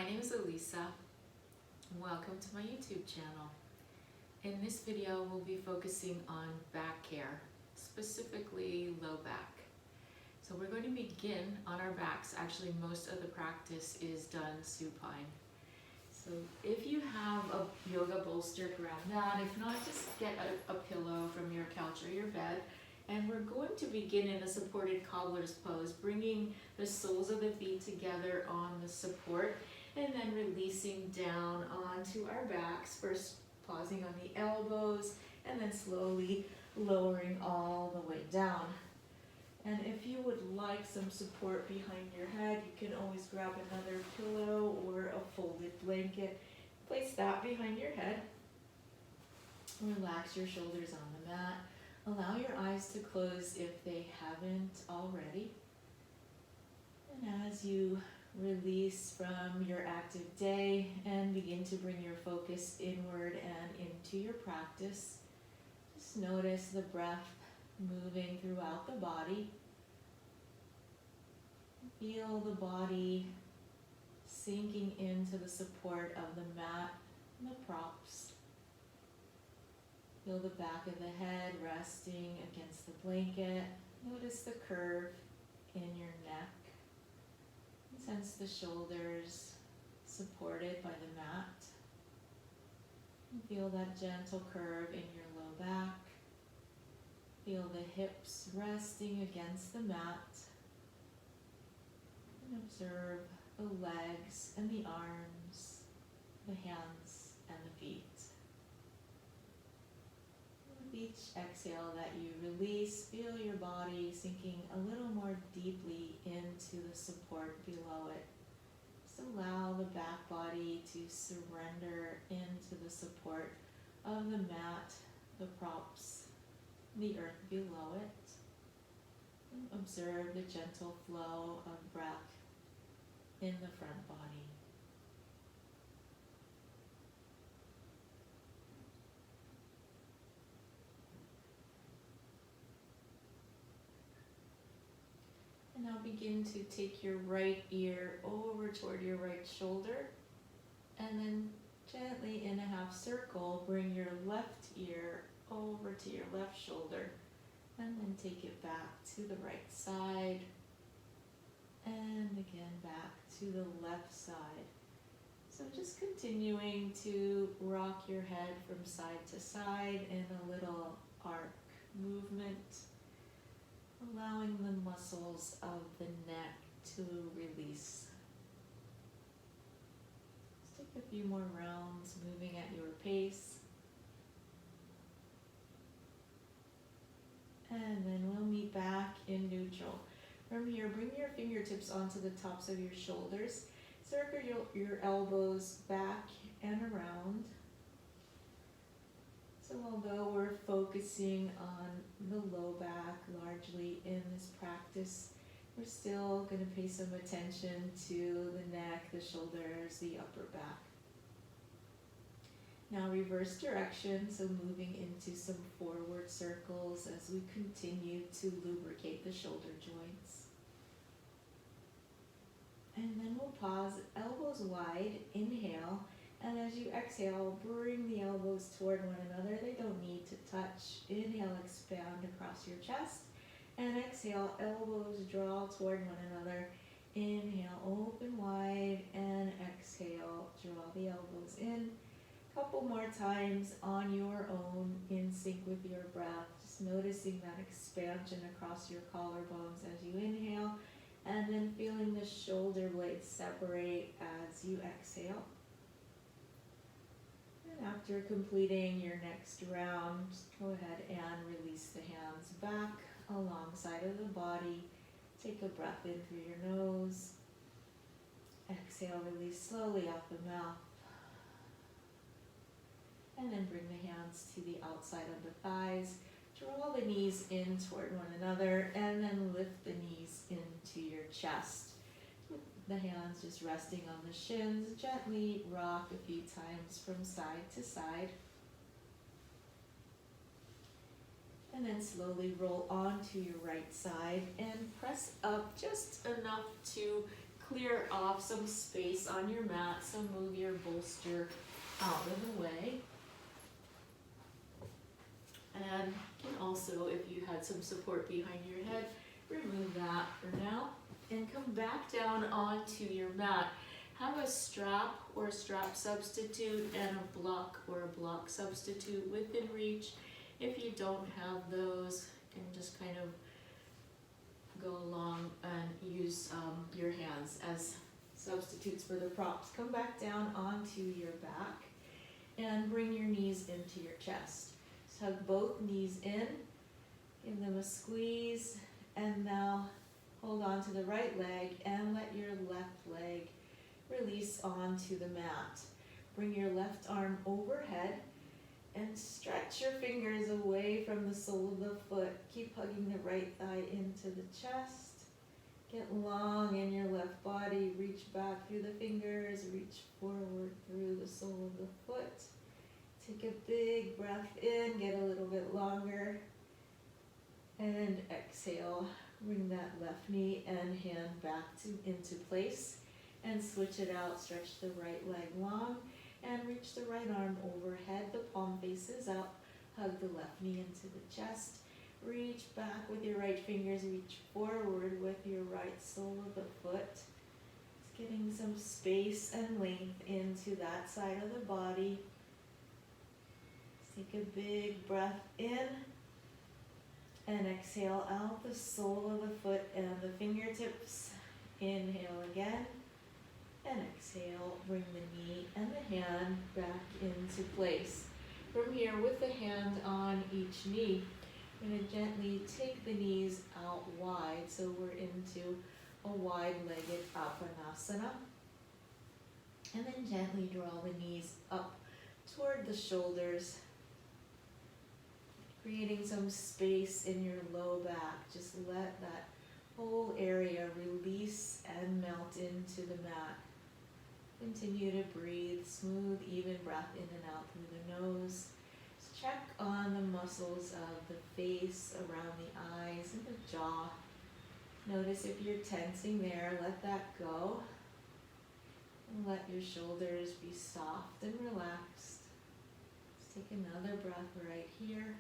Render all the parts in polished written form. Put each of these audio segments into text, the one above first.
My name is Elisa. Welcome to my YouTube channel. In this video, we'll be focusing on back care, specifically low back. So we're going to begin on our backs. Actually, most of the practice is done supine. So if you have a yoga bolster, grab that. If not, just get a pillow from your couch or your bed. And we're going to begin in a supported cobbler's pose, bringing the soles of the feet together on the support and then releasing down onto our backs, first pausing on the elbows and then slowly lowering all the way down. And if you would like some support behind your head, you can always grab another pillow or a folded blanket. Place that behind your head. Relax your shoulders on the mat. Allow your eyes to close if they haven't already. And as you release from your active day and begin to bring your focus inward and into your practice, just notice the breath moving throughout the body. Feel the body sinking into the support of the mat and the props. Feel the back of the head resting against the blanket. Notice the curve in your neck. Sense the shoulders supported by the mat. And feel that gentle curve in your low back. Feel the hips resting against the mat. And observe the legs and the arms, the hands and the feet. With each exhale that you release, feel your body sinking a little more deeply into the support below it. Just allow the back body to surrender into the support of the mat, the props, the earth below it. And observe the gentle flow of breath in the front body. And now begin to take your right ear over toward your right shoulder, and then gently in a half circle, bring your left ear over to your left shoulder, and then take it back to the right side, and again back to the left side. So just continuing to rock your head from side to side in a little arc movement, allowing the muscles of the neck to release. Let's take a few more rounds, moving at your pace. And then we'll meet back in neutral. From here, bring your fingertips onto the tops of your shoulders. Circle your elbows back and around. So although we're focusing on the low back largely in this practice, we're still going to pay some attention to the neck, the shoulders, the upper back. Now reverse direction, so moving into some forward circles as we continue to lubricate the shoulder joints. And then we'll pause, elbows wide, inhale. And as you exhale, bring the elbows toward one another. They don't need to touch. Inhale, expand across your chest. And exhale, elbows draw toward one another. Inhale, open wide. And exhale, draw the elbows in. Couple more times on your own, in sync with your breath. Just noticing that expansion across your collarbones as you inhale. And then feeling the shoulder blades separate as you exhale. After completing your next round, go ahead and release the hands back alongside of the body. Take a breath in through your nose. Exhale, release slowly out the mouth. And then bring the hands to the outside of the thighs. Draw the knees in toward one another and then lift the knees into your chest. The hands just resting on the shins. Gently rock a few times from side to side. And then slowly roll onto your right side and press up just enough to clear off some space on your mat, so move your bolster out of the way. And you can also, if you had some support behind your head, remove that for now. And come back down onto your mat. Have a strap or a strap substitute and a block or a block substitute within reach. If you don't have those, you can just kind of go along and use your hands as substitutes for the props. Come back down onto your back and bring your knees into your chest. So hug both knees in, give them a squeeze, and now hold on to the right leg and let your left leg release onto the mat. Bring your left arm overhead and stretch your fingers away from the sole of the foot. Keep hugging the right thigh into the chest. Get long in your left body. Reach back through the fingers. Reach forward through the sole of the foot. Take a big breath in. Get a little bit longer. And exhale. Bring that left knee and hand back into place. And switch it out. Stretch the right leg long. And reach the right arm overhead. The palm faces out. Hug the left knee into the chest. Reach back with your right fingers. Reach forward with your right sole of the foot. Just getting some space and length into that side of the body. Take a big breath in. And exhale out the sole of the foot and the fingertips. Inhale again. And exhale, bring the knee and the hand back into place. From here, with the hand on each knee, I'm going to gently take the knees out wide, so we're into a wide-legged Apanasana. And then gently draw the knees up toward the shoulders, creating some space in your low back. Just let that whole area release and melt into the mat. Continue to breathe, smooth, even breath in and out through the nose. Just check on the muscles of the face, around the eyes and the jaw. Notice if you're tensing there, let that go. And let your shoulders be soft and relaxed. Just take another breath right here.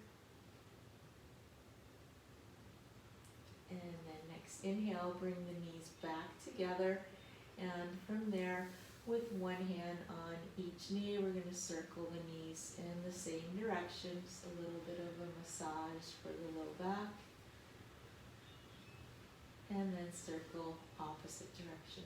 And then next inhale, bring the knees back together. And from there, with one hand on each knee, we're going to circle the knees in the same direction. Just a little bit of a massage for the low back. And then circle opposite direction.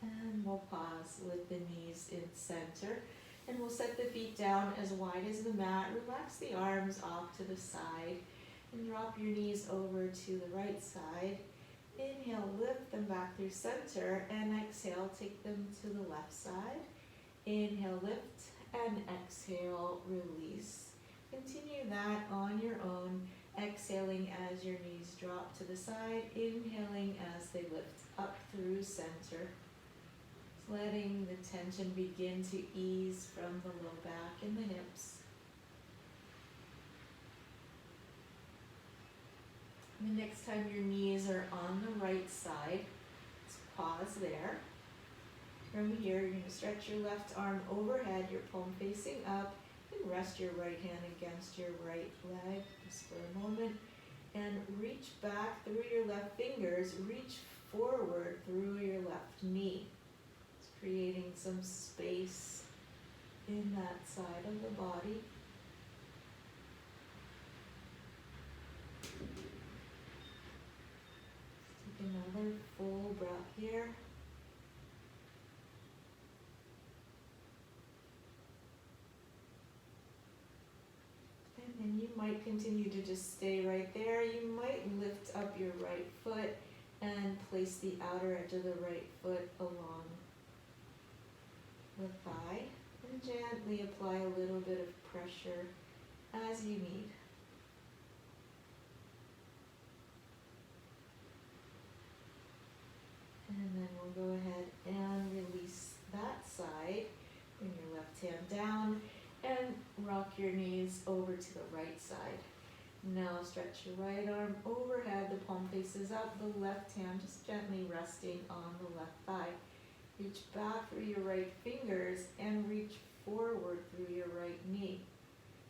And we'll pause with the knees in center. And we'll set the feet down as wide as the mat. Relax the arms off to the side. And drop your knees over to the right side. Inhale, lift them back through center. And exhale, take them to the left side. Inhale, lift. And exhale, release. Continue that on your own. Exhaling as your knees drop to the side. Inhaling as they lift up through center. Letting the tension begin to ease from the low back and the hips. The next time your knees are on the right side, let's pause there. From here, you're going to stretch your left arm overhead, your palm facing up, and rest your right hand against your right leg just for a moment. And reach back through your left fingers, reach forward through your left knee. It's creating some space in that side of the body. Another full breath here. And then you might continue to just stay right there. You might lift up your right foot and place the outer edge of the right foot along the thigh. And gently apply a little bit of pressure as you need. And then we'll go ahead and release that side. Bring your left hand down and rock your knees over to the right side. Now stretch your right arm overhead, the palm faces up, the left hand just gently resting on the left thigh. Reach back through your right fingers and reach forward through your right knee.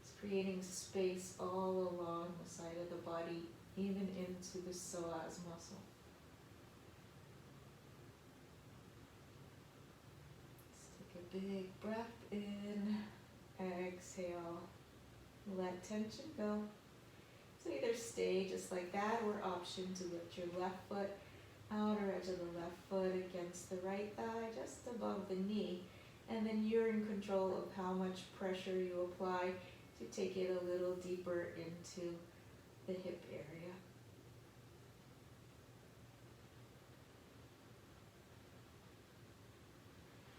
It's creating space all along the side of the body, even into the psoas muscle. Let's take a big breath in, exhale, let tension go. So either stay just like that or option to lift your left foot, outer edge of the left foot against the right thigh, just above the knee. And then you're in control of how much pressure you apply to take it a little deeper into the hip area.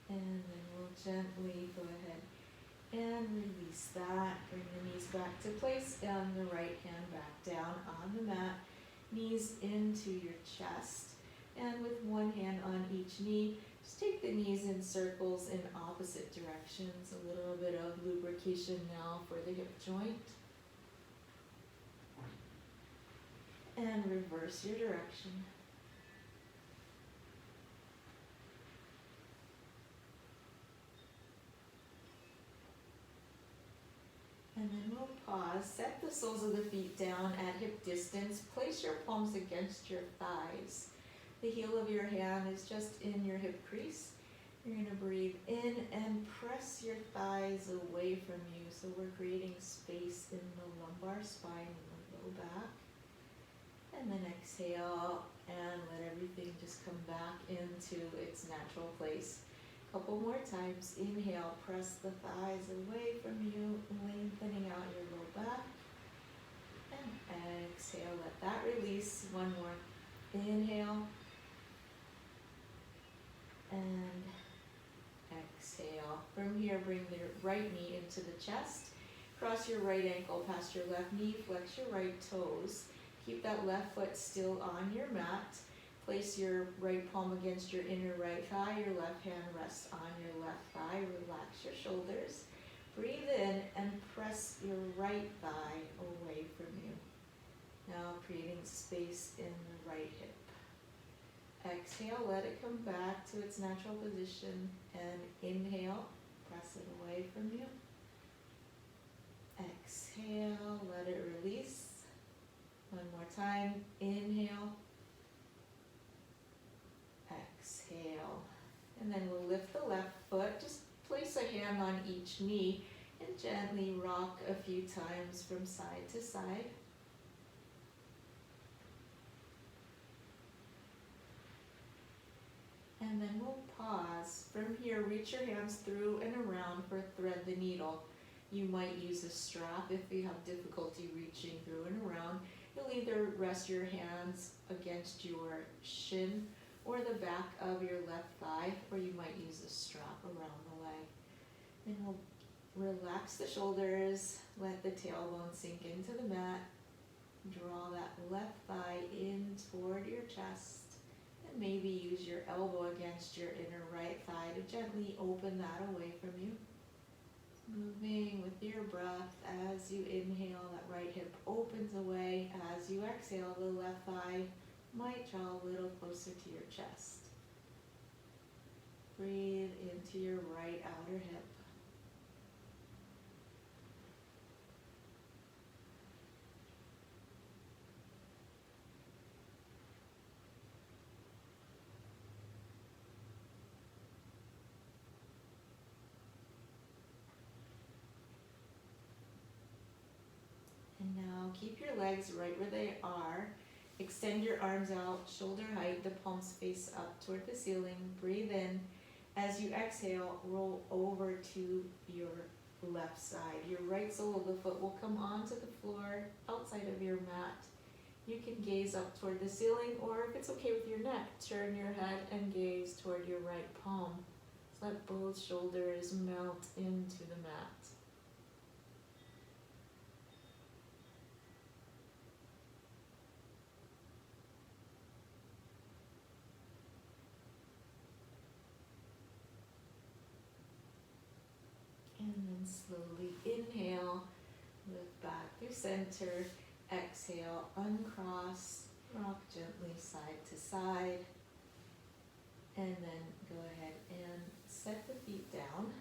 And then we'll gently go ahead and release that. Bring the knees back to place and the right hand back down on the mat. Knees into your chest. And with one hand on each knee, just take the knees in circles in opposite directions. A little bit of lubrication now for the hip joint. And reverse your direction. And then we'll pause. Set the soles of the feet down at hip distance. Place your palms against your thighs. The heel of your hand is just in your hip crease. You're going to breathe in and press your thighs away from you. So we're creating space in the lumbar spine and the low back. And then exhale and let everything just come back into its natural place. Couple more times. Inhale, press the thighs away from you, lengthening out your low back. And exhale, let that release. One more. Inhale. And exhale. From here, bring the right knee into the chest. Cross your right ankle past your left knee. Flex your right toes. Keep that left foot still on your mat. Place your right palm against your inner right thigh. Your left hand rests on your left thigh. Relax your shoulders. Breathe in and press your right thigh away from you. Now creating space in the right hip. Exhale, let it come back to its natural position. And inhale, press it away from you. Exhale, let it release. One more time. Inhale. Exhale. And then we'll lift the left foot. Just place a hand on each knee and gently rock a few times from side to side. And then we'll pause. From here, reach your hands through and around for thread the needle. You might use a strap if you have difficulty reaching through and around. You'll either rest your hands against your shin or the back of your left thigh, or you might use a strap around the leg. Then we'll relax the shoulders, let the tailbone sink into the mat. Draw that left thigh in toward your chest, and maybe use your elbow against your inner right thigh to gently open that away from you. Moving with your breath. As you inhale, that right hip opens away. As you exhale, the left thigh might draw a little closer to your chest. Breathe into your right outer hip. And now keep your legs right where they are. Extend your arms out, shoulder height, the palms face up toward the ceiling. Breathe in. As you exhale, roll over to your left side. Your right sole of the foot will come onto the floor outside of your mat. You can gaze up toward the ceiling, or if it's okay with your neck, turn your head and gaze toward your right palm. So let both shoulders melt into the mat. And then slowly inhale, lift back through center. exhale, uncross, rock gently side to side. And then go ahead and set the feet down.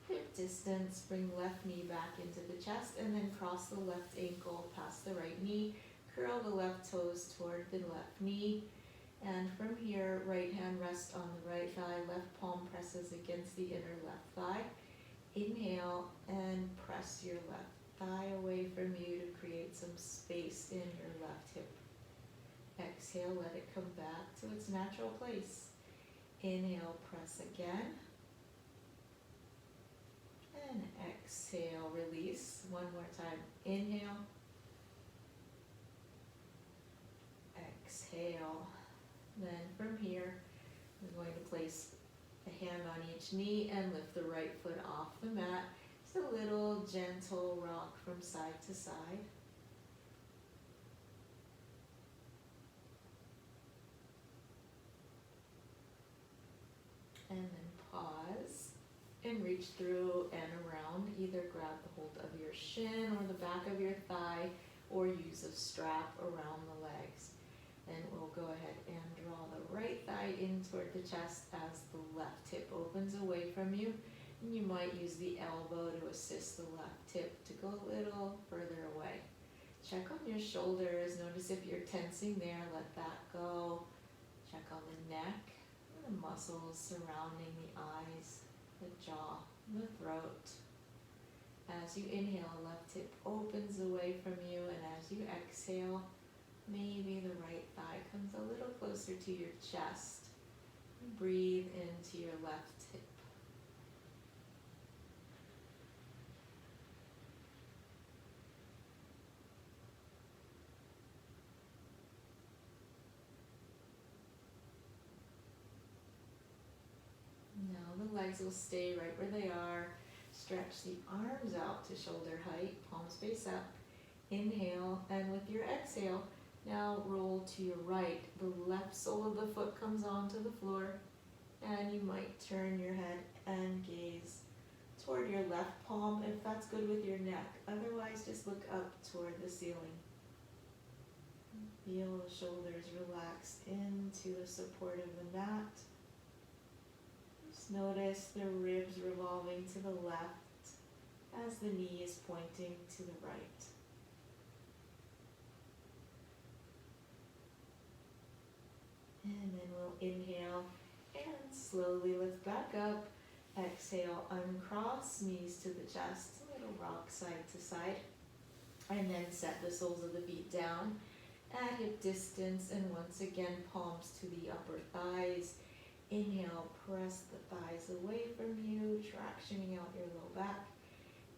Hip distance, bring left knee back into the chest and then cross the left ankle past the right knee. Curl the left toes toward the left knee. And from here, right hand rests on the right thigh, left palm presses against the inner left thigh. Inhale and press your left thigh away from you to create some space in your left hip. Exhale, let it come back to its natural place. Inhale, press again. And exhale, release. One more time. Inhale. Exhale. Then from here, we're going to place a hand on each knee and lift the right foot off the mat. Just a little gentle rock from side to side. And then pause and reach through and around. Either grab the hold of your shin or the back of your thigh or use a strap around the legs. And we'll go ahead and draw the right thigh in toward the chest as the left hip opens away from you. And you might use the elbow to assist the left hip to go a little further away. Check on your shoulders. Notice if you're tensing there, let that go. Check on the neck, the muscles surrounding the eyes, the jaw, the throat. As you inhale, left hip opens away from you, and as you exhale, maybe the right thigh comes a little closer to your chest. Breathe into your left hip. Now the legs will stay right where they are. Stretch the arms out to shoulder height, palms face up. Inhale, and with your exhale, now roll to your right. The left sole of the foot comes onto the floor, and you might turn your head and gaze toward your left palm if that's good with your neck. Otherwise, just look up toward the ceiling. Feel the shoulders relax into the support of the mat. Just notice the ribs revolving to the left as the knee is pointing to the right. And then we'll inhale and slowly lift back up. Exhale, uncross, knees to the chest, a little rock side to side. And then set the soles of the feet down at hip distance, and once again, palms to the upper thighs. Inhale, press the thighs away from you, tractioning out your low back.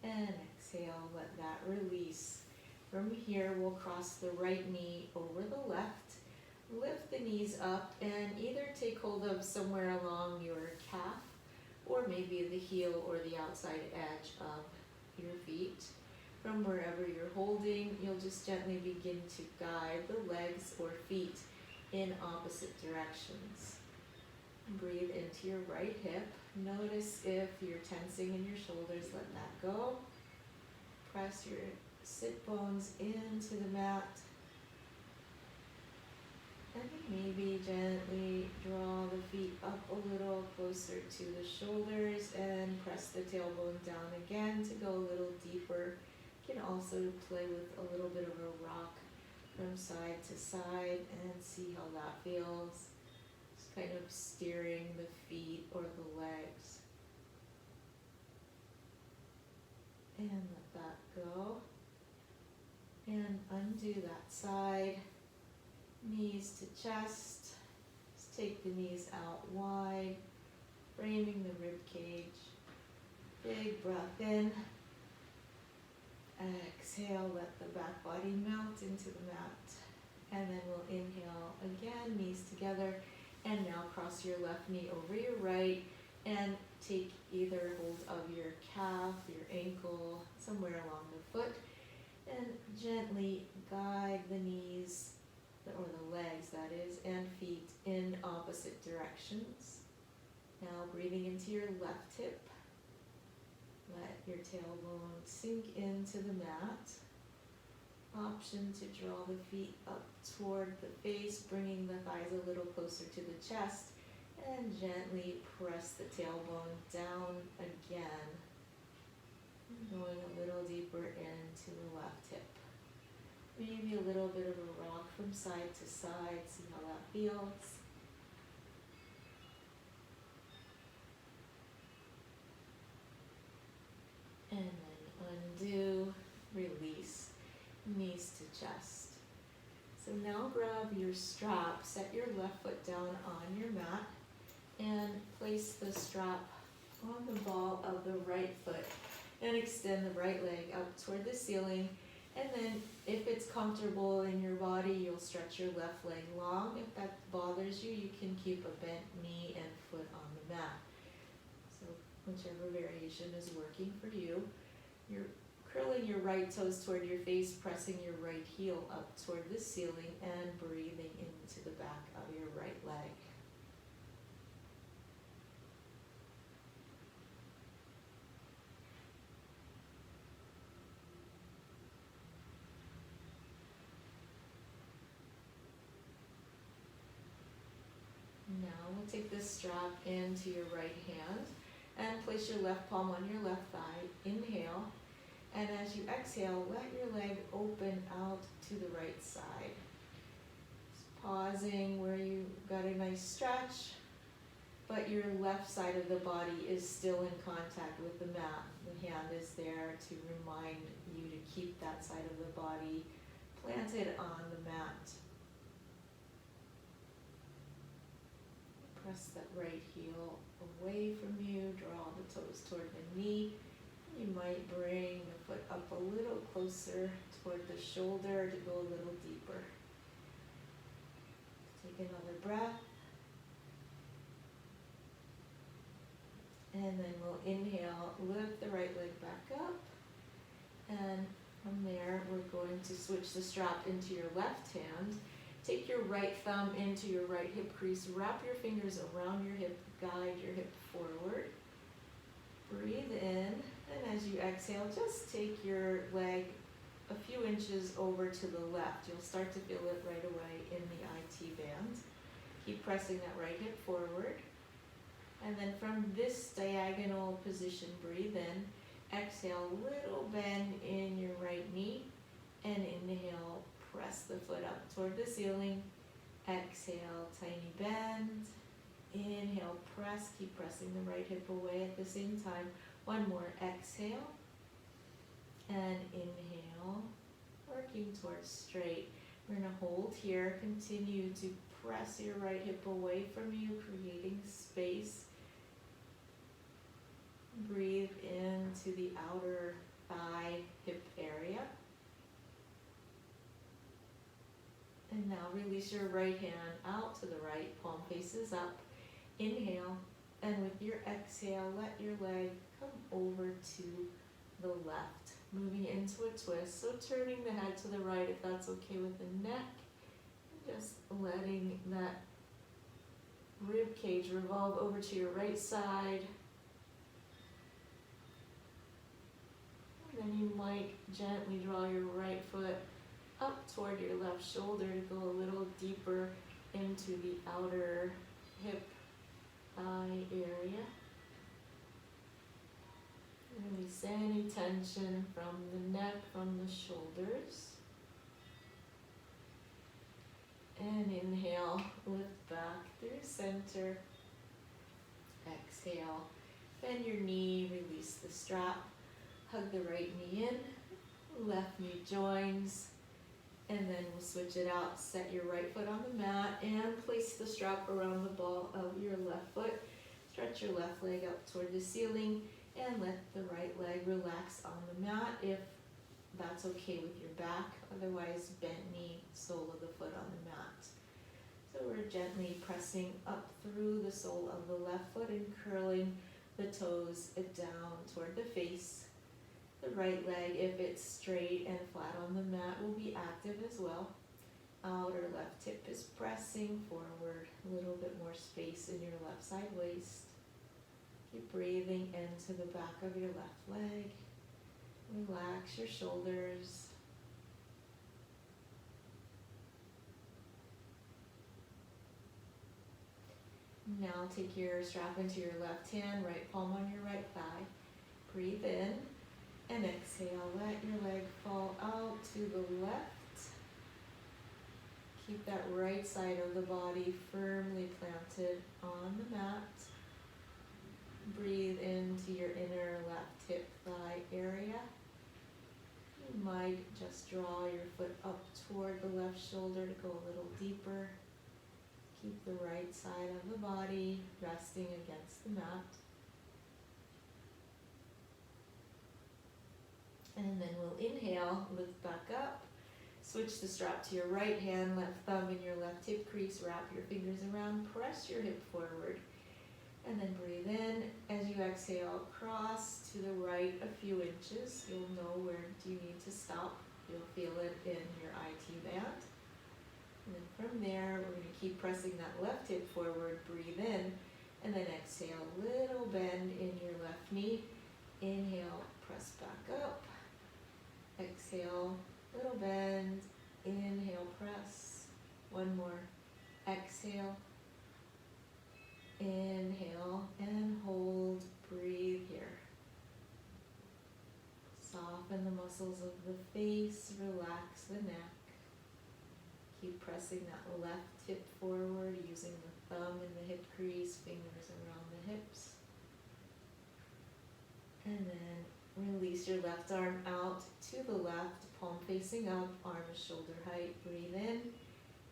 And exhale, let that release. From here, we'll cross the right knee over the left. Lift the knees up and either take hold of somewhere along your calf or maybe the heel or the outside edge of your feet. From wherever you're holding, you'll just gently begin to guide the legs or feet in opposite directions. Breathe into your right hip. Notice if you're tensing in your shoulders, let that go. Press your sit bones into the mat. And then maybe gently draw the feet up a little closer to the shoulders and press the tailbone down again to go a little deeper. You can also play with a little bit of a rock from side to side and see how that feels. Just kind of steering the feet or the legs. And let that go. And undo that side. Knees to chest. Just take the knees out wide, framing the rib cage. Big breath in. Exhale, let the back body melt into the mat. And then we'll inhale again, knees together. And now cross your left knee over your right and take either hold of your calf, your ankle, somewhere along the foot. And gently guide the knees, or the legs that is, and feet in opposite directions. Now breathing into your left hip. Let your tailbone sink into the mat. option to draw the feet up toward the face, bringing the thighs a little closer to the chest, and gently press the tailbone down again, going a little deeper into the left hip. Maybe a little bit of a rock from side to side, see how that feels. And then undo, release, knees to chest. So now grab your strap, set your left foot down on your mat, and place the strap on the ball of the right foot, and extend the right leg up toward the ceiling. And then if it's comfortable in your body, you'll stretch your left leg long. If that bothers you, you can keep a bent knee and foot on the mat. So whichever variation is working for you. You're curling your right toes toward your face, pressing your right heel up toward the ceiling, and breathing into the back of your right leg. Now we'll take this strap into your right hand and place your left palm on your left thigh. Inhale, and as you exhale, let your leg open out to the right side. Just pausing where you got a nice stretch, but your left side of the body is still in contact with the mat. The hand is there to remind you to keep that side of the body planted on the mat. Press that right heel away from you, draw the toes toward the knee. You might bring the foot up a little closer toward the shoulder to go a little deeper. Take another breath. And then we'll inhale, lift the right leg back up. And from there, we're going to switch the strap into your left hand. Take your right thumb into your right hip crease, wrap your fingers around your hip, guide your hip forward. Breathe in, and as you exhale, just take your leg a few inches over to the left. You'll start to feel it right away in the IT band. Keep pressing that right hip forward. And then from this diagonal position, breathe in, exhale, little bend in your right knee, and inhale, press the foot up toward the ceiling. Exhale, tiny bend. Inhale, press, keep pressing the right hip away at the same time. One more, exhale. And inhale, working towards straight. We're gonna hold here, continue to press your right hip away from you, creating space. Breathe into the outer thigh, hip area. And now release your right hand out to the right, palm faces up. Inhale, and with your exhale, let your leg come over to the left, moving into a twist. So turning the head to the right if that's okay with the neck, and just letting that rib cage revolve over to your right side. And then you might gently draw your right foot up toward your left shoulder to go a little deeper into the outer hip thigh area. Release any tension from the neck, from the shoulders. And inhale, lift back through center. Exhale, bend your knee, release the strap. Hug the right knee in, left knee joins. And then we'll switch it out. Set your right foot on the mat and place the strap around the ball of your left foot. Stretch your left leg up toward the ceiling and let the right leg relax on the mat if that's okay with your back. Otherwise, bent knee, sole of the foot on the mat. So we're gently pressing up through the sole of the left foot and curling the toes down toward the face. The right leg, if it's straight and flat on the mat, will be active as well. Outer left hip is pressing forward, a little bit more space in your left side waist. Keep breathing into the back of your left leg. Relax your shoulders. Now take your strap into your left hand, right palm on your right thigh. Breathe in and exhale. Let your leg fall out to the left. Keep that right side of the body firmly planted on the mat. Breathe into your inner left hip thigh area. You might just draw your foot up toward the left shoulder to go a little deeper. Keep the right side of the body resting against the mat. And then we'll inhale, lift back up. Switch the strap to your right hand, left thumb in your left hip crease, wrap your fingers around, press your hip forward. And then breathe in. As you exhale, cross to the right a few inches. You'll know where do you need to stop. You'll feel it in your IT band. And then from there, we're going to keep pressing that left hip forward. Breathe in. And then exhale, little bend in your left knee. Inhale, press back up. Exhale, little bend. Inhale, press. One more. Exhale. Inhale and hold. Breathe here. Soften the muscles of the face. Relax the neck. Keep pressing that left hip forward using the thumb in the hip crease, fingers around the hips. And then release your left arm out to the left, palm facing up, arm is shoulder height. Breathe in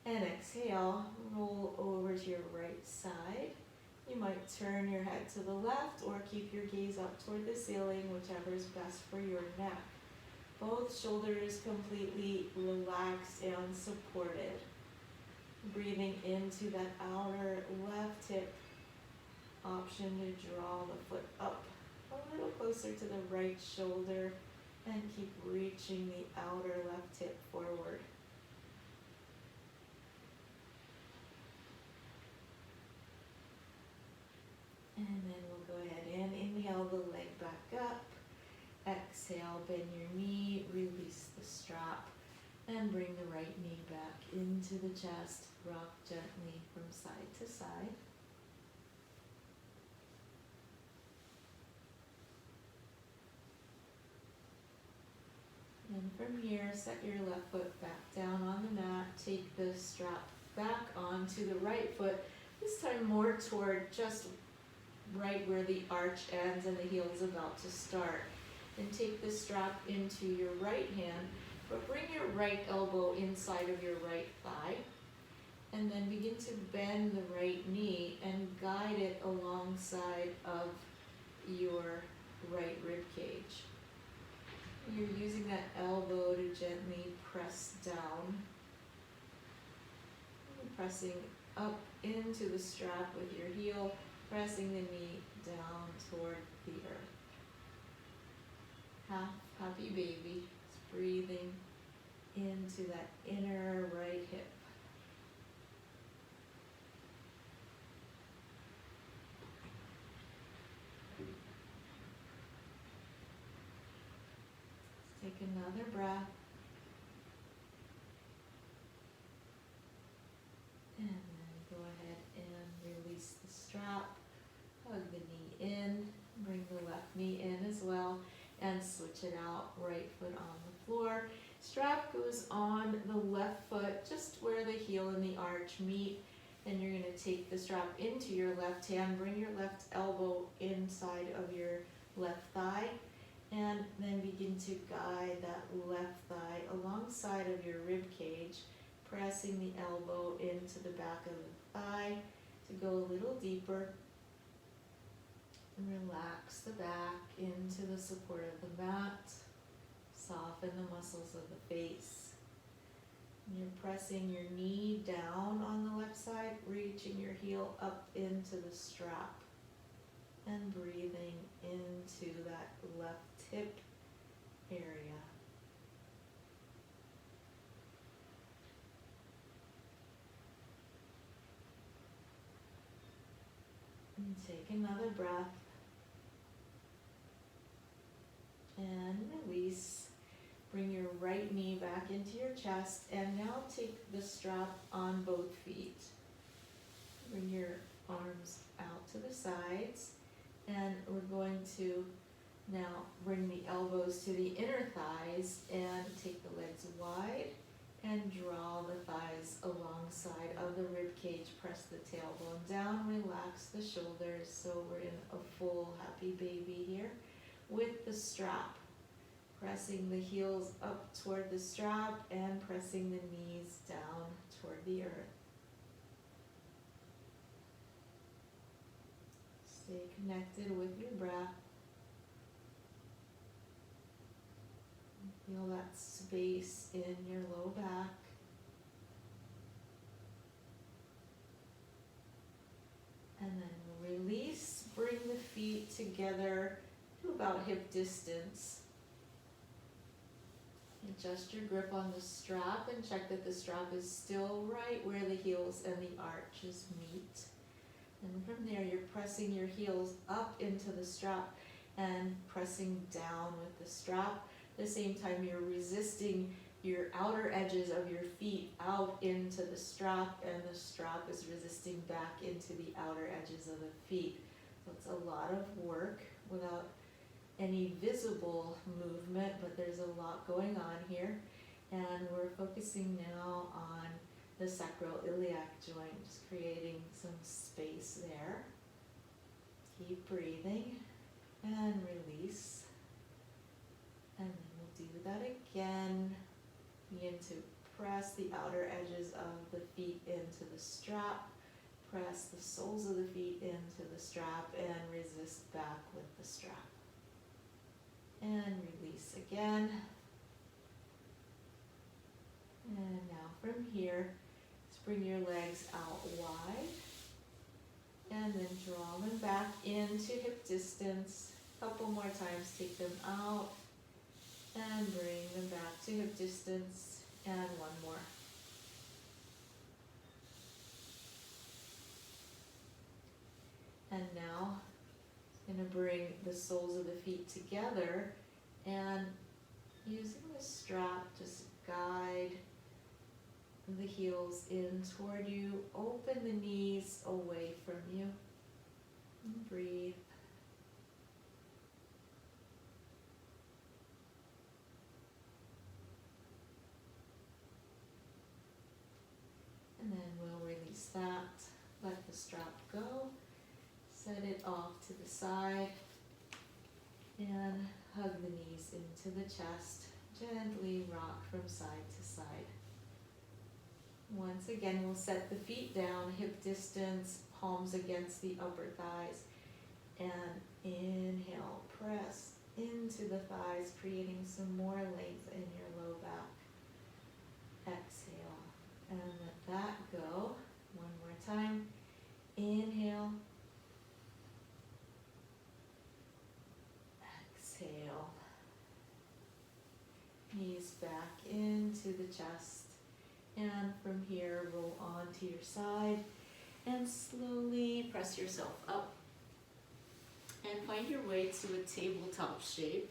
and exhale. Roll over to your right side. You might turn your head to the left or keep your gaze up toward the ceiling, whichever is best for your neck. Both shoulders completely relaxed and supported. Breathing into that outer left hip. Option to draw the foot up a little closer to the right shoulder and keep reaching the outer left hip forward. And then we'll go ahead and inhale the leg back up. Exhale, bend your knee, release the strap, and bring the right knee back into the chest. Rock gently from side to side. And from here, set your left foot back down on the mat. Take the strap back onto the right foot, this time more toward just right where the arch ends and the heel is about to start. And take the strap into your right hand, but bring your right elbow inside of your right thigh. And then begin to bend the right knee and guide it alongside of your right rib cage. You're using that elbow to gently press down. Pressing up into the strap with your heel, pressing the knee down toward the earth. Half happy baby. Just breathing into that inner right hip. Take another breath. And then go ahead and release the strap. Hug the knee in. Bring the left knee in as well. And switch it out. Right foot on the floor. Strap goes on the left foot, just where the heel and the arch meet. Then you're going to take the strap into your left hand. Bring your left elbow inside of your left thigh. And then begin to guide that left thigh alongside of your rib cage, pressing the elbow into the back of the thigh to go a little deeper. And relax the back into the support of the mat. Soften the muscles of the face. And you're pressing your knee down on the left side, reaching your heel up into the strap. And breathing into that left hip area. And take another breath. And release. Bring your right knee back into your chest. And now take the strap on both feet. Bring your arms out to the sides, and we're going to now bring the elbows to the inner thighs and take the legs wide and draw the thighs alongside of the rib cage. Press the tailbone down, relax the shoulders, so we're in a full happy baby here with the strap. Pressing the heels up toward the strap and pressing the knees down toward the earth. Stay connected with your breath. Feel that space in your low back. And then release, bring the feet together to about hip distance. Adjust your grip on the strap and check that the strap is still right where the heels and the arches meet. And from there, you're pressing your heels up into the strap and pressing down with the strap. At the same time, you're resisting your outer edges of your feet out into the strap, and the strap is resisting back into the outer edges of the feet. So it's a lot of work without any visible movement, but there's a lot going on here. And we're focusing now on the sacroiliac joint, just creating some space there. Keep breathing and release. And then we'll do that again. Begin to press the outer edges of the feet into the strap. Press the soles of the feet into the strap and resist back with the strap. And release again. And now from here, let's bring your legs out wide. And then draw them back into hip distance. A couple more times, take them out. And bring them back to hip distance. And one more. And now, I'm going to bring the soles of the feet together, and using the strap, just guide the heels in toward you. Open the knees away from you. And breathe. And then we'll release that. Let the strap go. Set it off to the side and hug the knees into the chest. Gently rock from side to side. Once again, we'll set the feet down, hip distance, palms against the upper thighs. And inhale, press into the thighs, creating some more length in your low back. Exhale, and let that go. One more time. Inhale. Exhale. Knees back into the chest. And from here, roll on to your side and slowly press yourself up. And find your way to a tabletop shape.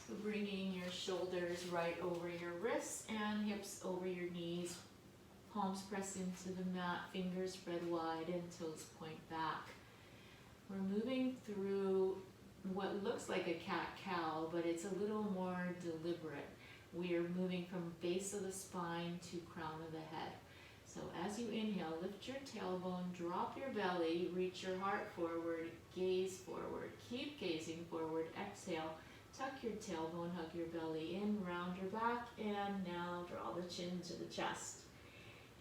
So bringing your shoulders right over your wrists and hips over your knees. Palms press into the mat, fingers spread wide and toes point back. We're moving through what looks like a cat-cow, but it's a little more deliberate. We are moving from base of the spine to crown of the head. So as you inhale, lift your tailbone, drop your belly, reach your heart forward, gaze forward. Keep gazing forward. Exhale, tuck your tailbone, hug your belly in, round your back, and now draw the chin to the chest.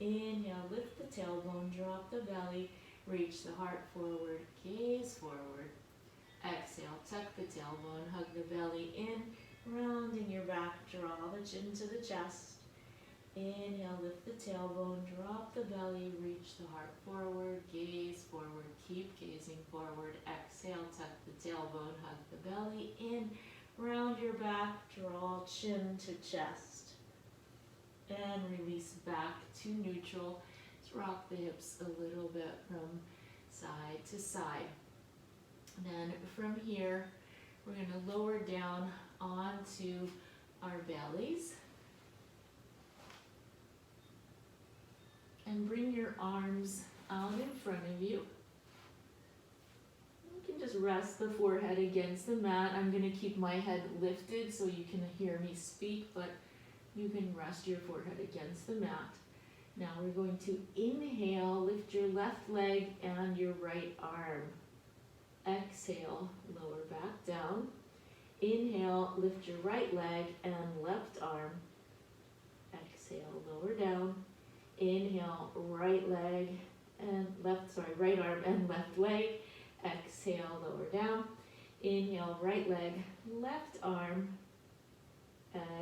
Inhale, lift the tailbone, drop the belly, reach the heart forward, gaze forward. Exhale, tuck the tailbone, hug the belly in, rounding your back, draw the chin to the chest. Inhale, lift the tailbone, drop the belly, reach the heart forward, gaze forward, keep gazing forward. Exhale, tuck the tailbone, hug the belly in, round your back, draw chin to chest. And release back to neutral. Let's rock the hips a little bit from side to side. And then from here, we're going to lower down onto our bellies. and bring your arms out in front of you. You can just rest the forehead against the mat. I'm going to keep my head lifted so you can hear me speak, but you can rest your forehead against the mat. Now we're going to inhale, lift your left leg and your right arm. Exhale, lower back down. Inhale, lift your right leg and left arm. Exhale, lower down. Inhale, right arm and left leg. Exhale, lower down. Inhale, right leg, left arm.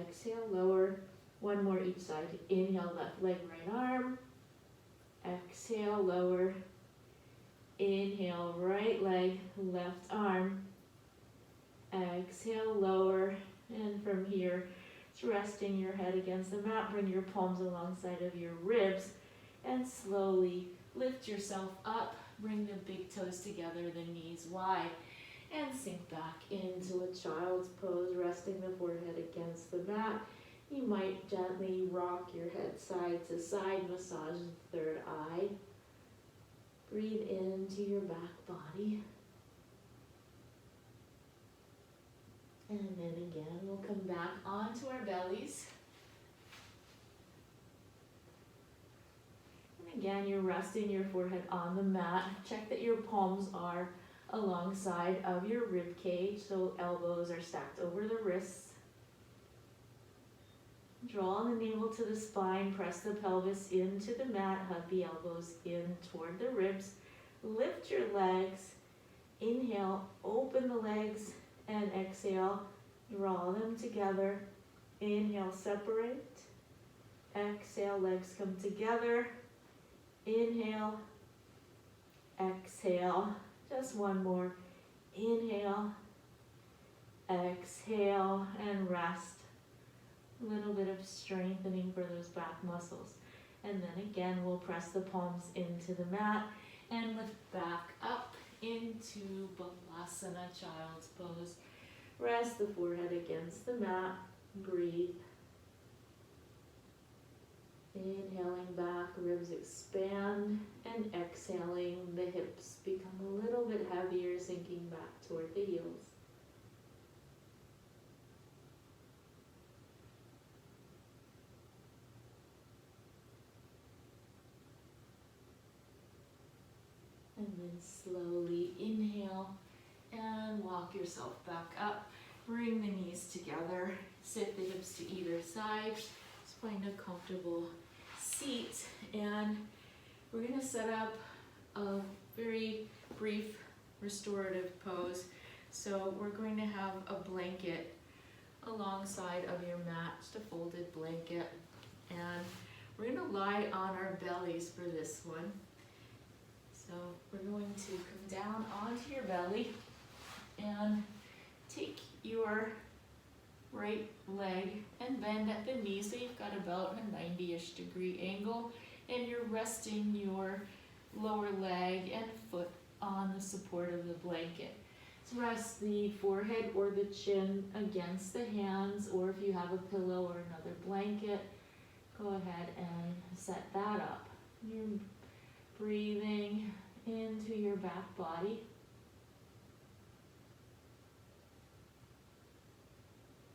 Exhale, lower. One more each side. Inhale, left leg, right arm. Exhale, lower. Inhale, right leg, left arm. Exhale, lower. And from here, it's resting your head against the mat. Bring your palms alongside of your ribs and slowly lift yourself up. Bring the big toes together, the knees wide, and sink back into a child's pose, resting the forehead against the mat. You might gently rock your head side to side, massage the third eye. Breathe into your back body. And then again, we'll come back onto our bellies. And again, you're resting your forehead on the mat. Check that your palms are alongside of your rib cage, so elbows are stacked over the wrists. Draw the navel to the spine, press the pelvis into the mat, hug the elbows in toward the ribs. Lift your legs. Inhale, open the legs, and exhale, draw them together. Inhale, separate. Exhale, legs come together. Inhale, exhale. Just one more. Inhale, exhale, and rest. A little bit of strengthening for those back muscles. And then again, we'll press the palms into the mat and lift back up into Balasana, child's pose. Rest the forehead against the mat. Breathe. Inhaling back, ribs expand, and exhaling, the hips become a little bit heavier, sinking back toward the heels. And then slowly inhale and walk yourself back up. Bring the knees together. Sit the hips to either side. Just find a comfortable seat. And we're going to set up a very brief restorative pose. So we're going to have a blanket alongside of your mat, just a folded blanket. And we're going to lie on our bellies for this one. So we're going to come down onto your belly and take your right leg and bend at the knee so you've got about a 90-ish degree angle, and you're resting your lower leg and foot on the support of the blanket. So rest the forehead or the chin against the hands, or if you have a pillow or another blanket, go ahead and set that up. You're breathing into your back body.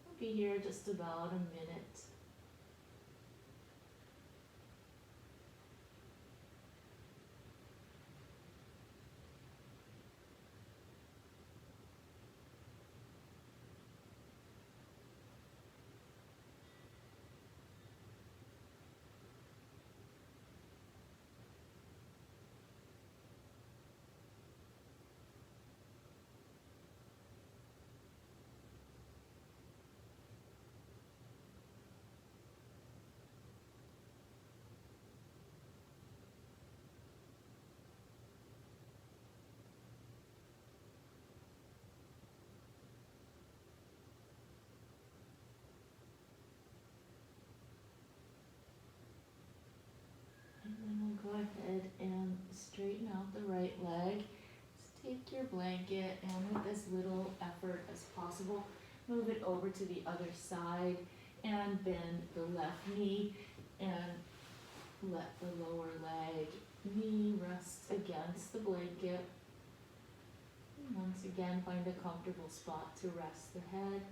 We'll be here just about a minute. Go ahead and straighten out the right leg. Just take your blanket and with as little effort as possible, move it over to the other side and bend the left knee and Let the lower leg, knee rest against the blanket. And once again, find a comfortable spot to rest the head.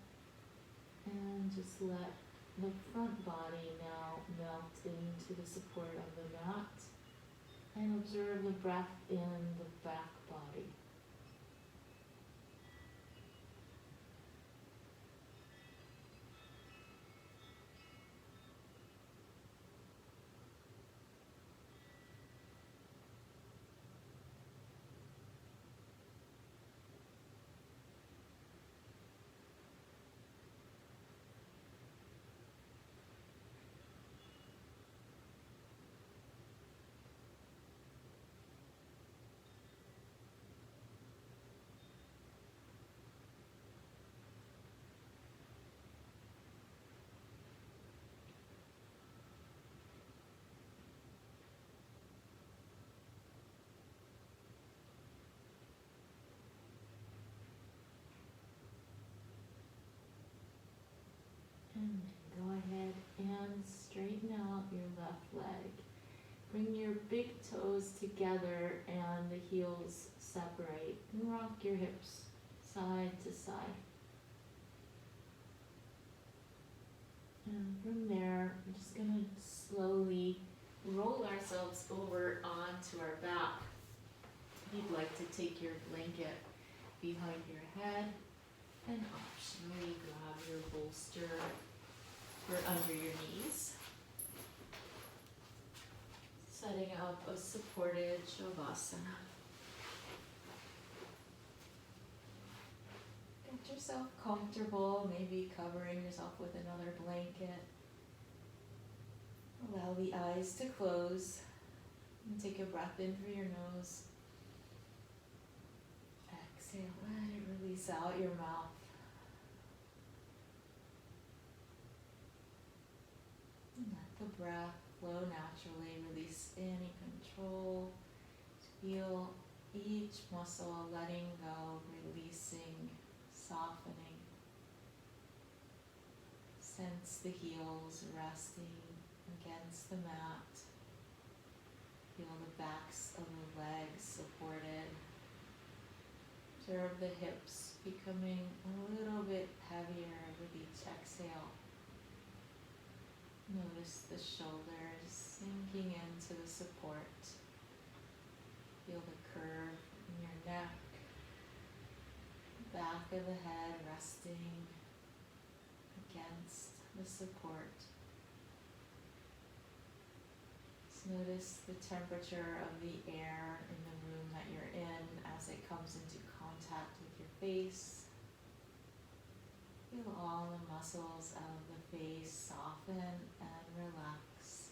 And just let the front body now melt into the support of the mat. And observe the breath in the back body. And go ahead and straighten out your left leg. Bring your big toes together and the heels separate. And rock your hips side to side. And from there, we're just going to slowly roll ourselves over onto our back. If you'd like to take your blanket behind your head and optionally grab your bolster for under your knees. Setting up a supported Shavasana. Get yourself comfortable, maybe covering yourself with another blanket. Allow the eyes to close and take a breath in through your nose. Exhale, let it release out your mouth. And let the breath flow naturally, release any control. Feel each muscle letting go, releasing, softening. Sense the heels resting against the mat. Feel the backs of the legs supported. Observe the hips becoming a little bit heavier with each exhale. Notice the shoulders sinking into the support. Feel the curve in your neck. Back of the head resting against the support. Just notice the temperature of the air in the room that you're in as it comes into contact with your face. Feel all the muscles of the face soften and relax.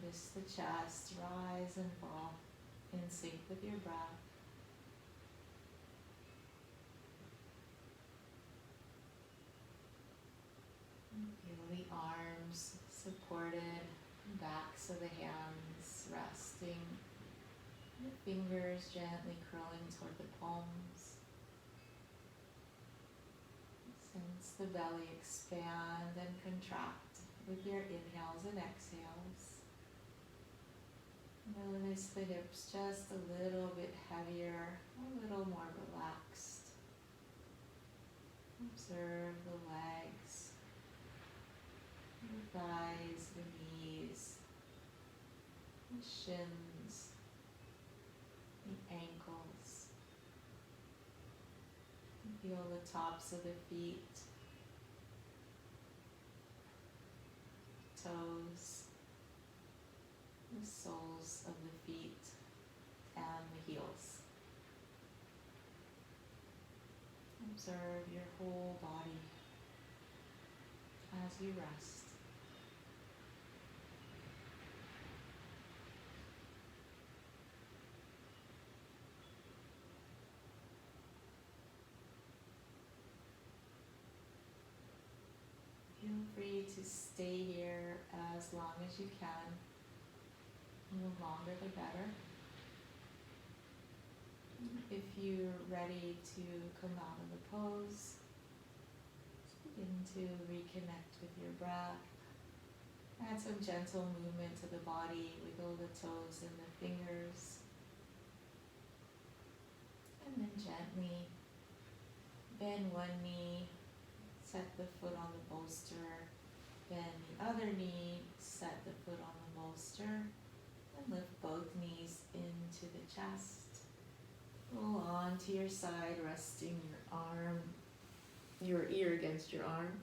Notice the chest rise and fall in sync with your breath. Feel the arms supported, backs of the hands resting, the fingers gently curling toward the palms. Sense the belly expand and contract with your inhales and exhales. Notice the hips just a little bit heavier, a little more relaxed. Observe the legs, the thighs, the knees, the shins, the ankles. Feel the tops of the feet, toes, the soles of the feet, and the heels. Observe your whole body as you rest. Feel free to stay here as long as you can. The longer the better. If you're ready to come out of the pose, begin to reconnect with your breath. Add some gentle movement to the body. Wiggle the toes and the fingers. And then gently bend one knee, set the foot on the bolster. Bend the other knee, set the foot on the bolster. And lift both knees into the chest. Roll on to your side, resting your ear against your arm.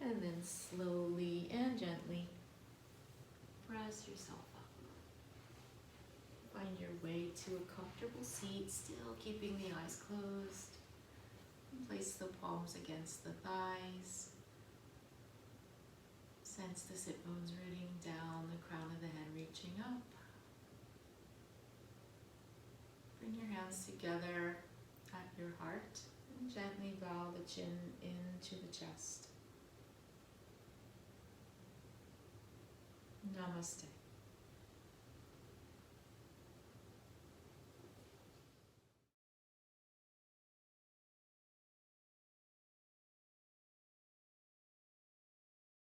And then slowly and gently press yourself up. Find your way to a comfortable seat, still keeping the eyes closed. And place the palms against the thighs. Sense the sit bones rooting down, the crown of the head reaching up. Bring your hands together at your heart and gently bow the chin into the chest. Namaste.